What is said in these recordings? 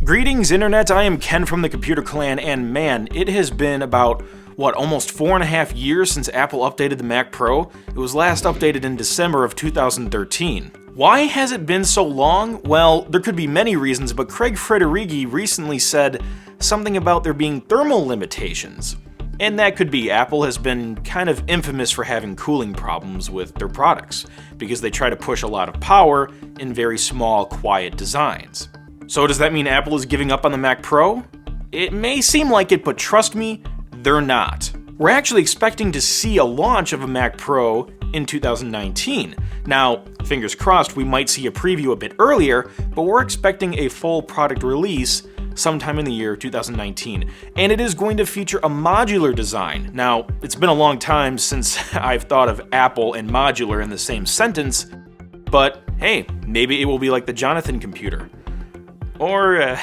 Greetings Internet, I am Ken from the Computer Clan, and man, it has been about, almost 4.5 years since Apple updated the Mac Pro. It was last updated in December of 2013. Why has it been so long? Well, there could be many reasons, but Craig Federighi recently said something about there being thermal limitations. And that could be Apple has been kind of infamous for having cooling problems with their products, because they try to push a lot of power in very small, quiet designs. So does that mean Apple is giving up on the Mac Pro? It may seem like it, but trust me, they're not. We're actually expecting to see a launch of a Mac Pro in 2019. Now, fingers crossed, we might see a preview a bit earlier, but we're expecting a full product release sometime in the year 2019. And it is going to feature a modular design. Now, it's been a long time since I've thought of Apple and modular in the same sentence, but hey, maybe it will be like the Jonathan computer. Or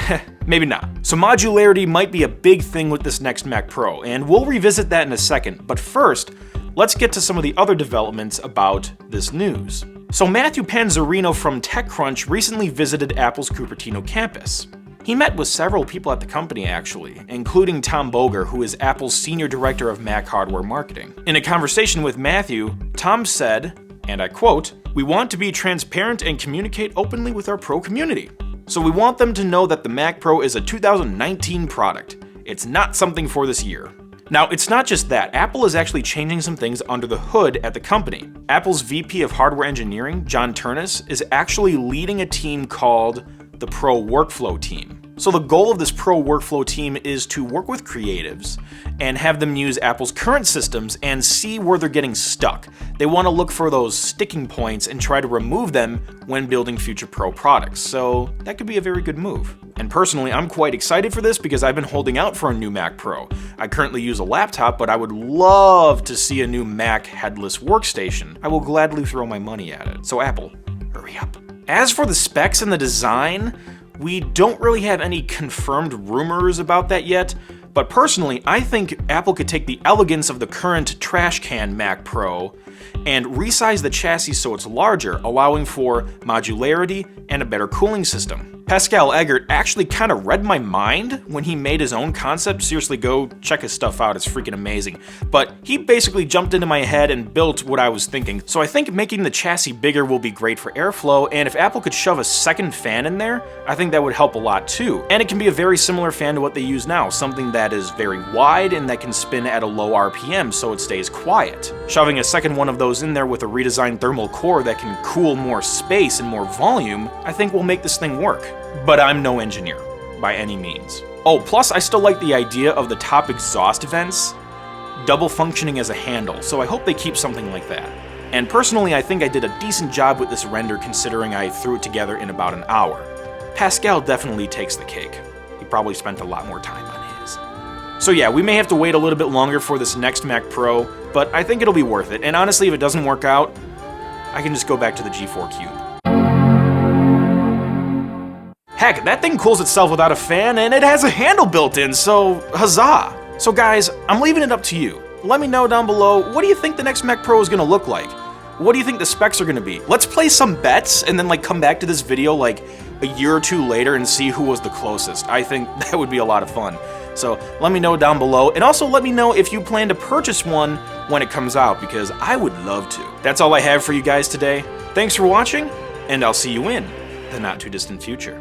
maybe not. So modularity might be a big thing with this next Mac Pro, and we'll revisit that in a second. But first, let's get to some of the other developments about this news. So Matthew Panzarino from TechCrunch recently visited Apple's Cupertino campus. He met with several people at the company actually, including Tom Boger, who is Apple's Senior Director of Mac Hardware Marketing. In a conversation with Matthew, Tom said, and I quote, "We want to be transparent and communicate openly with our Pro community. So we want them to know that the Mac Pro is a 2019 product. It's not something for this year." Now, it's not just that. Apple is actually changing some things under the hood at the company. Apple's VP of Hardware Engineering, John Turnus, is actually leading a team called the Pro Workflow Team. So the goal of this Pro Workflow Team is to work with creatives and have them use Apple's current systems and see where they're getting stuck. They want to look for those sticking points and try to remove them when building future Pro products. So that could be a very good move. And personally, I'm quite excited for this because I've been holding out for a new Mac Pro. I currently use a laptop, but I would love to see a new Mac headless workstation. I will gladly throw my money at it. So Apple, hurry up. As for the specs and the design, we don't really have any confirmed rumors about that yet, but personally, I think Apple could take the elegance of the current trash can Mac Pro and resize the chassis so it's larger, allowing for modularity and a better cooling system. Pascal Eggert actually kind of read my mind when he made his own concept. Seriously, go check his stuff out, it's freaking amazing. But he basically jumped into my head and built what I was thinking. So I think making the chassis bigger will be great for airflow, and if Apple could shove a second fan in there, I think that would help a lot too. And it can be a very similar fan to what they use now, something that is very wide and that can spin at a low RPM so it stays quiet. Shoving a second one of those in there with a redesigned thermal core that can cool more space and more volume, I think will make this thing work. But I'm no engineer, by any means. Oh, plus I still like the idea of the top exhaust vents double functioning as a handle, so I hope they keep something like that. And personally, I think I did a decent job with this render considering I threw it together in about an hour. Pascal definitely takes the cake. He probably spent a lot more time on his. So yeah, we may have to wait a little bit longer for this next Mac Pro, but I think it'll be worth it. And honestly, if it doesn't work out, I can just go back to the G4 Cube. Heck, that thing cools itself without a fan, and it has a handle built in, so huzzah! So guys, I'm leaving it up to you. Let me know down below, what do you think the next Mac Pro is gonna look like? What do you think the specs are gonna be? Let's play some bets and then come back to this video like a year or two later and see who was the closest. I think that would be a lot of fun. So let me know down below, and also let me know if you plan to purchase one when it comes out, because I would love to. That's all I have for you guys today. Thanks for watching, and I'll see you in the not too distant future.